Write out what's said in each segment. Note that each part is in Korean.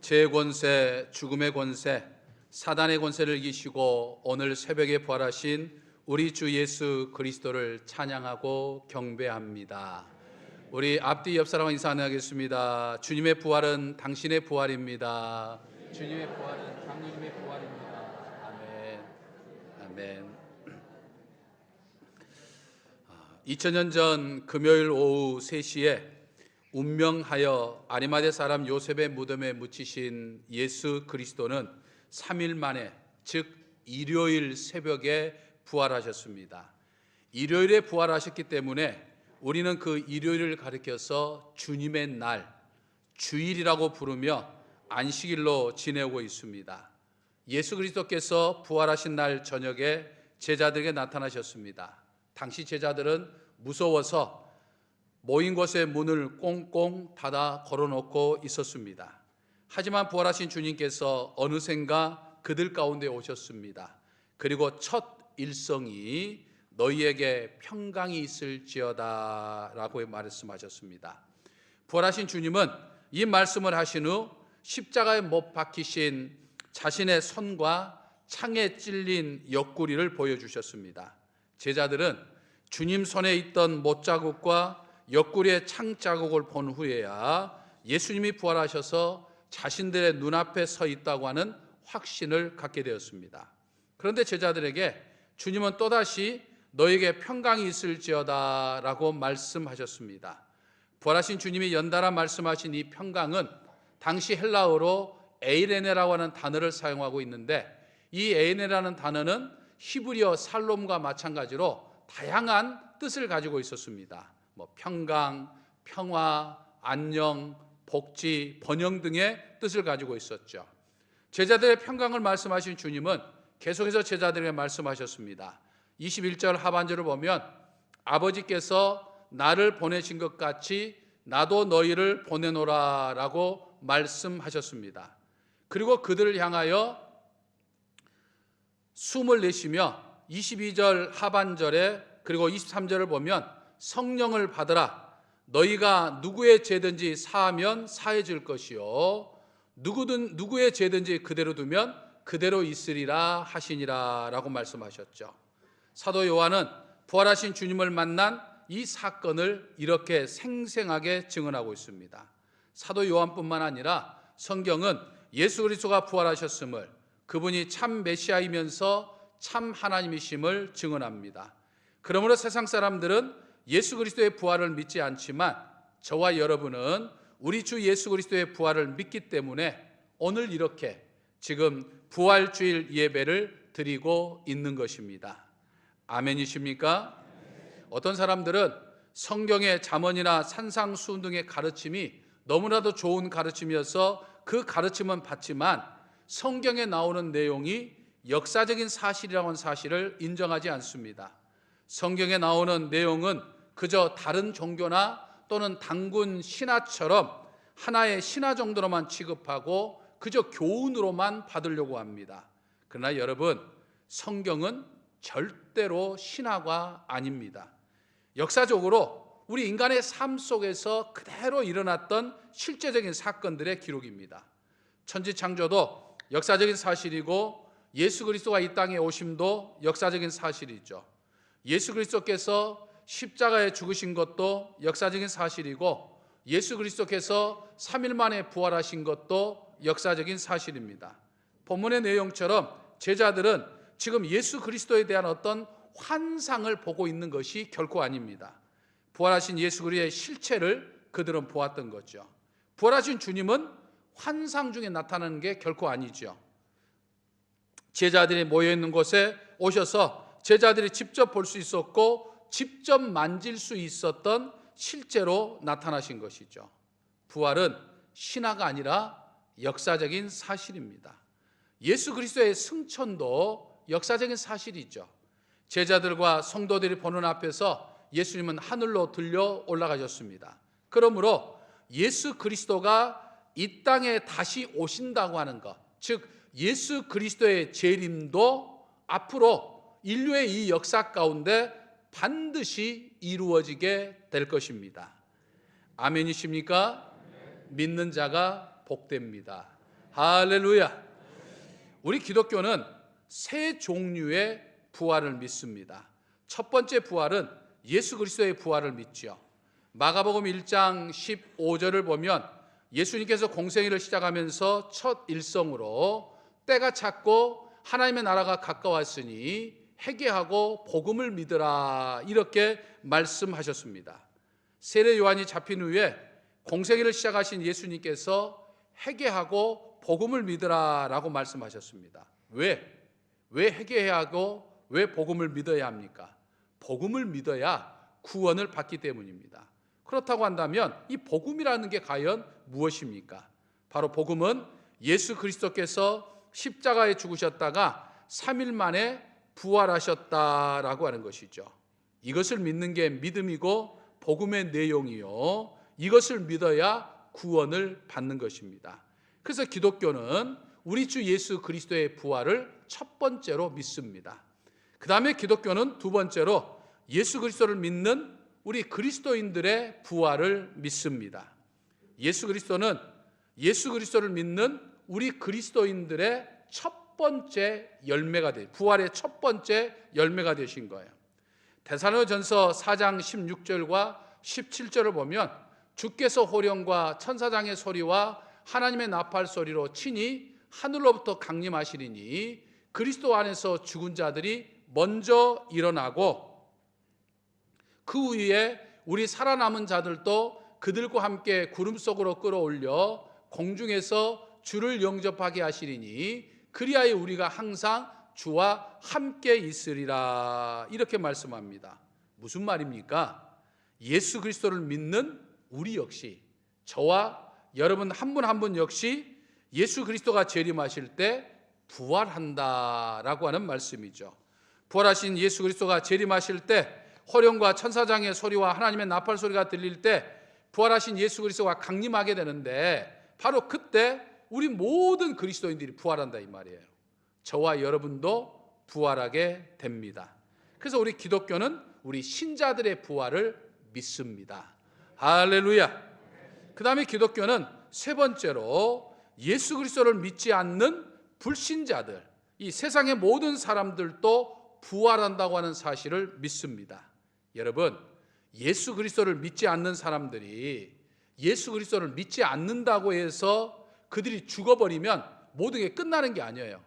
죄의 권세, 죽음의 권세, 사단의 권세를 이기시고 오늘 새벽에 부활하신 우리 주 예수 그리스도를 찬양하고 경배합니다. 우리 앞뒤 옆 사람과 인사 나누겠습니다. 주님의 부활은 당신의 부활입니다. 주님의 부활은 당신의 부활입니다. 아멘. 아멘. 2000년 전 금요일 오후 3시에 운명하여 아리마대 사람 요셉의 무덤에 묻히신 예수 그리스도는 3일 만에, 즉 일요일 새벽에 부활하셨습니다. 일요일에 부활하셨기 때문에 우리는 그 일요일을 가리켜서 주님의 날, 주일이라고 부르며 안식일로 지내고 있습니다. 예수 그리스도께서 부활하신 날 저녁에 제자들에게 나타나셨습니다. 당시 제자들은 무서워서 모인 곳의 문을 꽁꽁 닫아 걸어놓고 있었습니다. 하지만 부활하신 주님께서 어느샌가 그들 가운데 오셨습니다. 그리고 첫 일성이 너희에게 평강이 있을지어다 라고 말씀하셨습니다. 부활하신 주님은 이 말씀을 하신 후 십자가에 못 박히신 자신의 손과 창에 찔린 옆구리를 보여주셨습니다. 제자들은 주님 손에 있던 못자국과 옆구리의 창자국을 본 후에야 예수님이 부활하셔서 자신들의 눈앞에 서 있다고 하는 확신을 갖게 되었습니다. 그런데 제자들에게 주님은 또다시 너에게 평강이 있을지어다 라고 말씀하셨습니다. 부활하신 주님이 연달아 말씀하신 이 평강은 당시 헬라어로 에이레네라고 하는 단어를 사용하고 있는데, 이 에이레네라는 단어는 히브리어 살롬과 마찬가지로 다양한 뜻을 가지고 있었습니다. 평강, 평화, 안녕, 복지, 번영 등의 뜻을 가지고 있었죠. 제자들의 평강을 말씀하신 주님은 계속해서 제자들에게 말씀하셨습니다. 21절 하반절을 보면 아버지께서 나를 보내신 것 같이 나도 너희를 보내노라 라고 말씀하셨습니다. 그리고 그들을 향하여 숨을 내쉬며 22절 하반절에 그리고 23절을 보면 성령을 받으라. 너희가 누구의 죄든지 사하면 사해질 것이요 누구의 죄든지 그대로 두면 그대로 있으리라 하시니라 라고 말씀하셨죠. 사도 요한은 부활하신 주님을 만난 이 사건을 이렇게 생생하게 증언하고 있습니다. 사도 요한뿐만 아니라 성경은 예수 그리스도가 부활하셨음을, 그분이 참 메시아이면서 참 하나님이심을 증언합니다. 그러므로 세상 사람들은 예수 그리스도의 부활을 믿지 않지만 저와 여러분은 우리 주 예수 그리스도의 부활을 믿기 때문에 오늘 이렇게 지금 부활주일 예배를 드리고 있는 것입니다. 아멘이십니까? 어떤 사람들은 성경의 잠언이나 산상수훈 등의 가르침이 너무나도 좋은 가르침이어서 그 가르침은 받지만 성경에 나오는 내용이 역사적인 사실이라는 사실을 인정하지 않습니다. 성경에 나오는 내용은 그저 다른 종교나 또는 단군 신화처럼 하나의 신화 정도로만 취급하고 그저 교훈으로만 받으려고 합니다. 그러나 여러분, 성경은 절대로 신화가 아닙니다. 역사적으로 우리 인간의 삶 속에서 그대로 일어났던 실제적인 사건들의 기록입니다. 천지창조도 역사적인 사실이고 예수 그리스도가 이 땅에 오심도 역사적인 사실이죠. 예수 그리스도께서 십자가에 죽으신 것도 역사적인 사실이고 예수 그리스도께서 3일 만에 부활하신 것도 역사적인 사실입니다. 본문의 내용처럼 제자들은 지금 예수 그리스도에 대한 어떤 환상을 보고 있는 것이 결코 아닙니다. 부활하신 예수 그리스도의 실체를 그들은 보았던 거죠. 부활하신 주님은 환상 중에 나타나는 게 결코 아니죠. 제자들이 모여있는 곳에 오셔서 제자들이 직접 볼 수 있었고 직접 만질 수 있었던 실제로 나타나신 것이죠. 부활은 신화가 아니라 역사적인 사실입니다. 예수 그리스도의 승천도 역사적인 사실이죠. 제자들과 성도들이 보는 앞에서 예수님은 하늘로 들려 올라가셨습니다. 그러므로 예수 그리스도가 이 땅에 다시 오신다고 하는 것, 즉 예수 그리스도의 재림도 앞으로 인류의 이 역사 가운데 반드시 이루어지게 될 것입니다. 아멘이십니까? 믿는 자가 복됩니다. 할렐루야. 우리 기독교는 세 종류의 부활을 믿습니다. 첫 번째 부활은 예수 그리스도의 부활을 믿죠. 마가복음 1장 15절을 보면 예수님께서 공생애를 시작하면서 첫 일성으로 때가 찼고 하나님의 나라가 가까웠으니 회개하고 복음을 믿으라 이렇게 말씀하셨습니다. 세례 요한이 잡힌 후에 공생애를 시작하신 예수님께서 회개하고 복음을 믿으라 라고 말씀하셨습니다. 왜 회개해야 하고 왜 복음을 믿어야 합니까? 복음을 믿어야 구원을 받기 때문입니다. 그렇다고 한다면 이 복음이라는 게 과연 무엇입니까? 바로 복음은 예수 그리스도께서 십자가에 죽으셨다가 3일 만에 부활하셨다라고 하는 것이죠. 이것을 믿는 게 믿음이고 복음의 내용이요, 이것을 믿어야 구원을 받는 것입니다. 그래서 기독교는 우리 주 예수 그리스도의 부활을 첫 번째로 믿습니다. 그 다음에 기독교는 두 번째로 예수 그리스도를 믿는 우리 그리스도인들의 부활을 믿습니다. 예수 그리스도를 믿는 우리 그리스도인들의 첫 번째 열매가 부활의 첫 번째 열매가 되신 거예요. 데살로니가전서 4장 16절과 17절을 보면 주께서 호령과 천사장의 소리와 하나님의 나팔 소리로 친히 하늘로부터 강림하시리니 그리스도 안에서 죽은 자들이 먼저 일어나고 그 위에 우리 살아남은 자들도 그들과 함께 구름 속으로 끌어올려 공중에서 주를 영접하게 하시리니 그리하여 우리가 항상 주와 함께 있으리라 이렇게 말씀합니다. 무슨 말입니까? 예수 그리스도를 믿는 우리 역시, 저와 여러분 한 분 한 분 역시 예수 그리스도가 재림하실 때 부활한다라고 하는 말씀이죠. 부활하신 예수 그리스도가 재림하실 때 호령과 천사장의 소리와 하나님의 나팔 소리가 들릴 때 부활하신 예수 그리스도가 강림하게 되는데 바로 그때 우리 모든 그리스도인들이 부활한다 이 말이에요. 저와 여러분도 부활하게 됩니다. 그래서 우리 기독교는 우리 신자들의 부활을 믿습니다. 할렐루야. 그 다음에 기독교는 세 번째로 예수 그리스도를 믿지 않는 불신자들, 이 세상의 모든 사람들도 부활한다고 하는 사실을 믿습니다. 여러분, 예수 그리스도를 믿지 않는 사람들이 예수 그리스도를 믿지 않는다고 해서 그들이 죽어버리면 모든 게 끝나는 게 아니에요.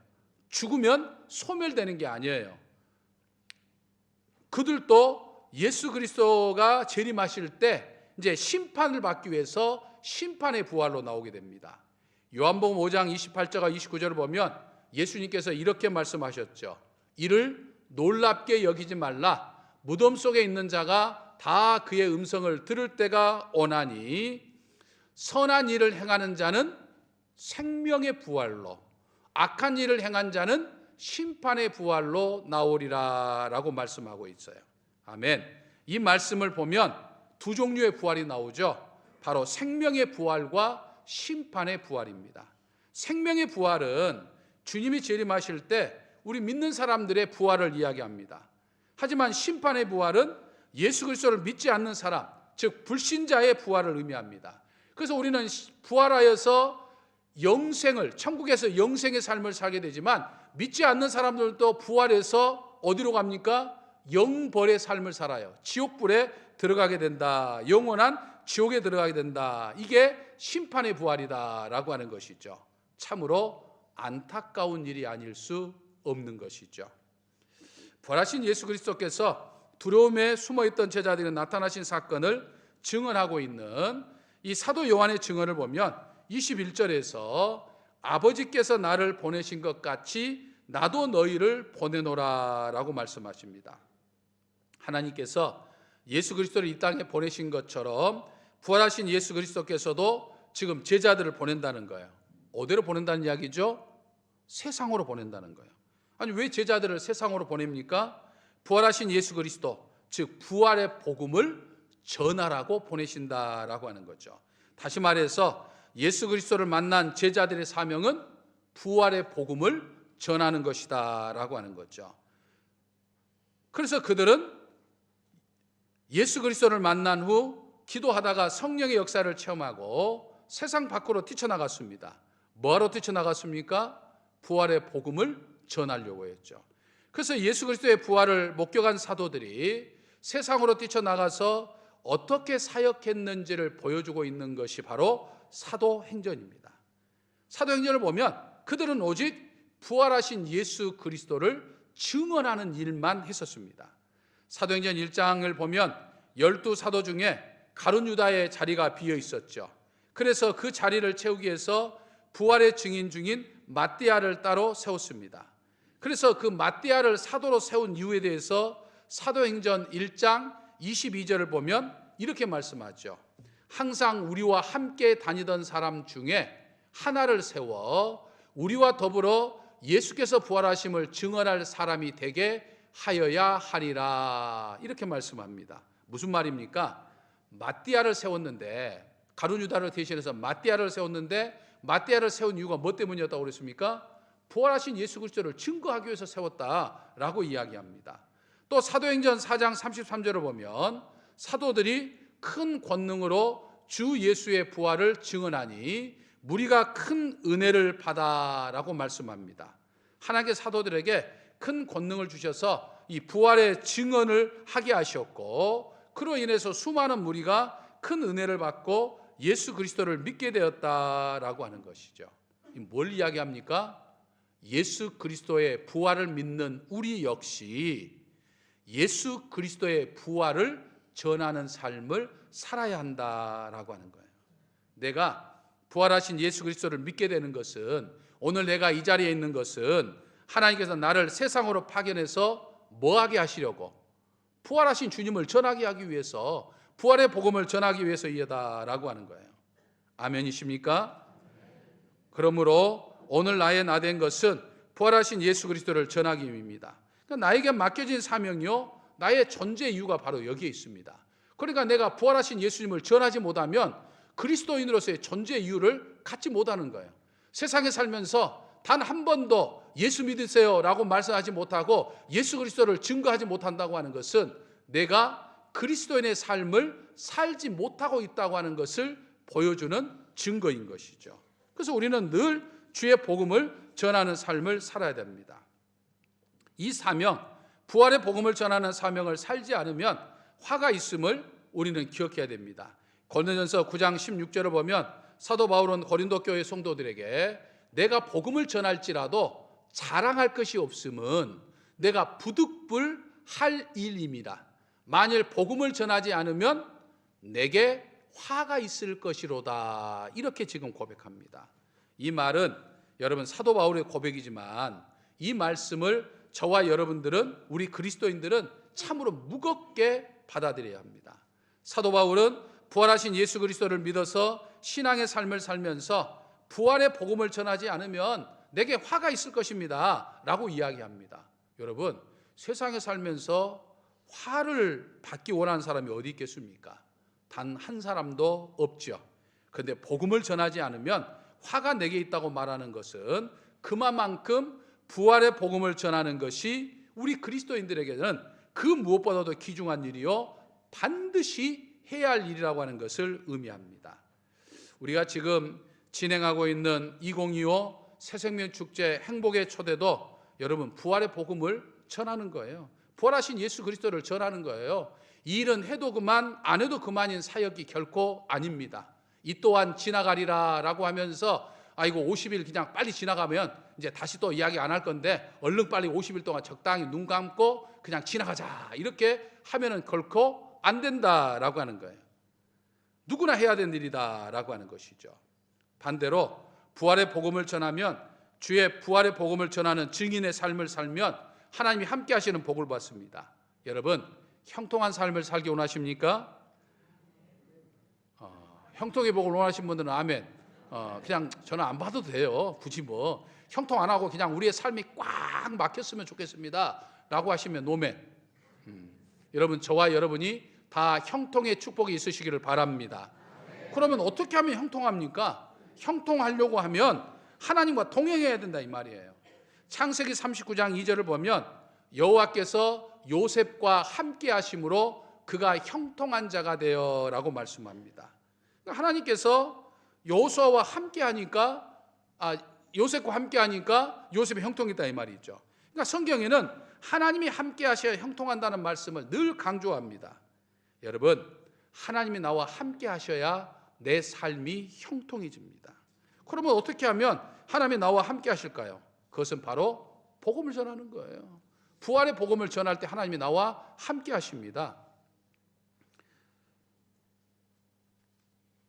죽으면 소멸되는 게 아니에요. 그들도 예수 그리스도가 재림하실 때 이제 심판을 받기 위해서 심판의 부활로 나오게 됩니다. 요한복음 5장 28절과 29절을 보면 예수님께서 이렇게 말씀하셨죠. 이를 놀랍게 여기지 말라. 무덤 속에 있는 자가 다 그의 음성을 들을 때가 오나니 선한 일을 행하는 자는 생명의 부활로, 악한 일을 행한 자는 심판의 부활로 나오리라 라고 말씀하고 있어요. 아멘. 이 말씀을 보면 두 종류의 부활이 나오죠. 바로 생명의 부활과 심판의 부활입니다. 생명의 부활은 주님이 재림하실 때 우리 믿는 사람들의 부활을 이야기합니다. 하지만 심판의 부활은 예수 그리스도를 믿지 않는 사람, 즉 불신자의 부활을 의미합니다. 그래서 우리는 부활하여서 영생을, 천국에서 영생의 삶을 살게 되지만 믿지 않는 사람들도 부활해서 어디로 갑니까? 영벌의 삶을 살아요. 지옥불에 들어가게 된다. 영원한 지옥에 들어가게 된다. 이게 심판의 부활이다라고 하는 것이죠. 참으로 안타까운 일이 아닐 수 없는 것이죠. 부활하신 예수 그리스도께서 두려움에 숨어있던 제자들이 나타나신 사건을 증언하고 있는 이 사도 요한의 증언을 보면 21절에서 아버지께서 나를 보내신 것 같이 나도 너희를 보내노라 라고 말씀하십니다. 하나님께서 예수 그리스도를 이 땅에 보내신 것처럼 부활하신 예수 그리스도께서도 지금 제자들을 보낸다는 거예요. 어디로 보낸다는 이야기죠? 세상으로 보낸다는 거예요. 아니 왜 제자들을 세상으로 보냅니까? 부활하신 예수 그리스도, 즉 부활의 복음을 전하라고 보내신다라고 하는 거죠. 다시 말해서 예수 그리스도를 만난 제자들의 사명은 부활의 복음을 전하는 것이다 라고 하는 거죠. 그래서 그들은 예수 그리스도를 만난 후 기도하다가 성령의 역사를 체험하고 세상 밖으로 뛰쳐나갔습니다. 뭐하러 뛰쳐나갔습니까? 부활의 복음을 전하려고 했죠. 그래서 예수 그리스도의 부활을 목격한 사도들이 세상으로 뛰쳐나가서 어떻게 사역했는지를 보여주고 있는 것이 바로 사도행전입니다. 사도행전을 보면 그들은 오직 부활하신 예수 그리스도를 증언하는 일만 했었습니다. 사도행전 1장을 보면 12사도 중에 가룟 유다의 자리가 비어 있었죠. 그래서 그 자리를 채우기 위해서 부활의 증인 중인 마띠아를 따로 세웠습니다. 그래서 그 마띠아를 사도로 세운 이유에 대해서 사도행전 1장 22절을 보면 이렇게 말씀하죠. 항상 우리와 함께 다니던 사람 중에 하나를 세워 우리와 더불어 예수께서 부활하심을 증언할 사람이 되게 하여야 하리라, 이렇게 말씀합니다. 무슨 말입니까? 마띠아를 세웠는데, 가룟 유다를 대신해서 마띠아를 세웠는데, 마띠아를 세운 이유가 뭐 때문이었다고 그랬습니까? 부활하신 예수 그리스도를 증거하기 위해서 세웠다라고 이야기합니다. 또 사도행전 4장 33절을 보면 사도들이 큰 권능으로 주 예수의 부활을 증언하니 무리가 큰 은혜를 받아라고 말씀합니다. 하나님께서 사도들에게 큰 권능을 주셔서 이 부활의 증언을 하게 하셨고, 그로 인해서 수많은 무리가 큰 은혜를 받고 예수 그리스도를 믿게 되었다라고 하는 것이죠. 뭘 이야기합니까? 예수 그리스도의 부활을 믿는 우리 역시 예수 그리스도의 부활을 전하는 삶을 살아야 한다라고 하는 거예요. 내가 부활하신 예수 그리스도를 믿게 되는 것은, 오늘 내가 이 자리에 있는 것은 하나님께서 나를 세상으로 파견해서 뭐하게 하시려고? 부활하신 주님을 전하게 하기 위해서, 부활의 복음을 전하기 위해서이다라고 하는 거예요. 아멘이십니까? 그러므로 오늘 나의 나 된 것은 부활하신 예수 그리스도를 전하기 위함입니다. 그러니까 나에게 맡겨진 사명이요, 나의 존재 이유가 바로 여기에 있습니다. 그러니까 내가 부활하신 예수님을 전하지 못하면 그리스도인으로서의 존재 이유를 갖지 못하는 거예요. 세상에 살면서 단 한 번도 예수 믿으세요 라고 말씀하지 못하고 예수 그리스도를 증거하지 못한다고 하는 것은 내가 그리스도인의 삶을 살지 못하고 있다고 하는 것을 보여주는 증거인 것이죠. 그래서 우리는 늘 주의 복음을 전하는 삶을 살아야 됩니다. 이 사명, 부활의 복음을 전하는 사명을 살지 않으면 화가 있음을 우리는 기억해야 됩니다. 고린도전서 9장 16절을 보면 사도 바울은 고린도 교회 성도들에게 내가 복음을 전할지라도 자랑할 것이 없음은 내가 부득불할 일입니다. 만일 복음을 전하지 않으면 내게 화가 있을 것이로다, 이렇게 지금 고백합니다. 이 말은 여러분 사도 바울의 고백이지만 이 말씀을 저와 여러분들은, 우리 그리스도인들은 참으로 무겁게 받아들여야 합니다. 사도 바울은 부활하신 예수 그리스도를 믿어서 신앙의 삶을 살면서 부활의 복음을 전하지 않으면 내게 화가 있을 것입니다 라고 이야기합니다. 여러분, 세상에 살면서 화를 받기 원하는 사람이 어디 있겠습니까? 단 한 사람도 없죠. 그런데 복음을 전하지 않으면 화가 내게 있다고 말하는 것은 그만큼 부활의 복음을 전하는 것이 우리 그리스도인들에게는 그 무엇보다도 귀중한 일이요, 반드시 해야 할 일이라고 하는 것을 의미합니다. 우리가 지금 진행하고 있는 2025 새생명축제 행복의 초대도 여러분 부활의 복음을 전하는 거예요. 부활하신 예수 그리스도를 전하는 거예요. 이 일은 해도 그만 안 해도 그만인 사역이 결코 아닙니다. 이 또한 지나가리라 라고 하면서 아이고 50일 그냥 빨리 지나가면 이제 다시 또 이야기 안 할 건데 얼른 빨리 50일 동안 적당히 눈 감고 그냥 지나가자, 이렇게 하면은 결코 안 된다라고 하는 거예요. 누구나 해야 되는 일이다라고 하는 것이죠. 반대로 부활의 복음을 전하면, 주의 부활의 복음을 전하는 증인의 삶을 살면 하나님이 함께 하시는 복을 받습니다. 여러분, 형통한 삶을 살기 원하십니까? 형통의 복을 원하시는 분들은 아멘. 그냥 저는 안 봐도 돼요. 굳이 뭐 형통 안 하고 그냥 우리의 삶이 꽉 막혔으면 좋겠습니다 라고 하시면 노멘. 여러분, 저와 여러분이 다 형통의 축복이 있으시기를 바랍니다. 그러면 어떻게 하면 형통합니까? 형통하려고 하면 하나님과 동행해야 된다 이 말이에요. 창세기 39장 2절을 보면 여호와께서 요셉과 함께 하심으로 그가 형통한 자가 되어라고 말씀합니다. 하나님께서 여호수아와 함께 하니까 요셉과 함께 하니까 요셉이 형통했다 이 말이죠. 그러니까 성경에는 하나님이 함께 하셔야 형통한다는 말씀을 늘 강조합니다. 여러분, 하나님이 나와 함께 하셔야 내 삶이 형통해집니다. 그러면 어떻게 하면 하나님이 나와 함께 하실까요? 그것은 바로 복음을 전하는 거예요. 부활의 복음을 전할 때 하나님이 나와 함께 하십니다.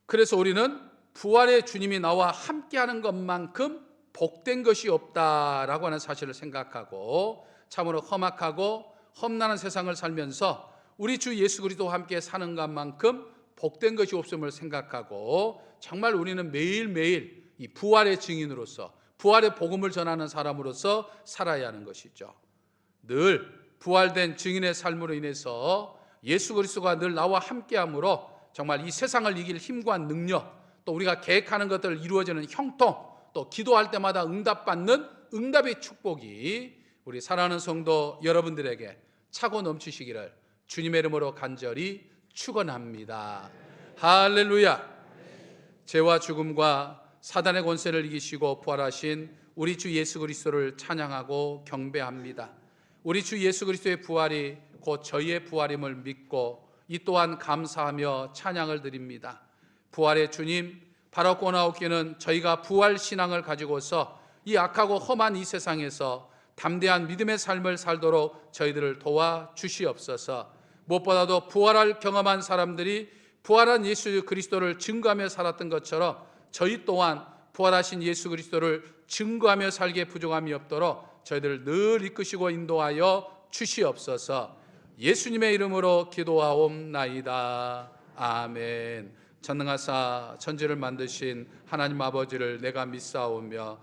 그래서 우리는 부활의 주님이 나와 함께하는 것만큼 복된 것이 없다라고 하는 사실을 생각하고 참으로 험악하고 험난한 세상을 살면서 우리 주 예수 그리스도와 함께 사는 것만큼 복된 것이 없음을 생각하고 정말 우리는 매일매일 이 부활의 증인으로서 부활의 복음을 전하는 사람으로서 살아야 하는 것이죠. 늘 부활된 증인의 삶으로 인해서 예수 그리스도가 늘 나와 함께함으로 정말 이 세상을 이길 힘과 능력, 또 우리가 계획하는 것들 이루어지는 형통, 또 기도할 때마다 응답받는 응답의 축복이 우리 사랑하는 성도 여러분들에게 차고 넘치시기를 주님의 이름으로 간절히 축원합니다. 할렐루야. 죄와 죽음과 사단의 권세를 이기시고 부활하신 우리 주 예수 그리스도를 찬양하고 경배합니다. 우리 주 예수 그리스도의 부활이 곧 저희의 부활임을 믿고 이 또한 감사하며 찬양을 드립니다. 부활의 주님, 바로 꼬나오기는 저희가 부활 신앙을 가지고서 이 악하고 험한 이 세상에서 담대한 믿음의 삶을 살도록 저희들을 도와 주시옵소서. 무엇보다도 부활을 경험한 사람들이 부활한 예수 그리스도를 증거하며 살았던 것처럼 저희 또한 부활하신 예수 그리스도를 증거하며 살기에 부족함이 없도록 저희들을 늘 이끄시고 인도하여 주시옵소서. 예수님의 이름으로 기도하옵나이다. 아멘. 전능하사 천지를 만드신 하나님 아버지를 내가 믿사오며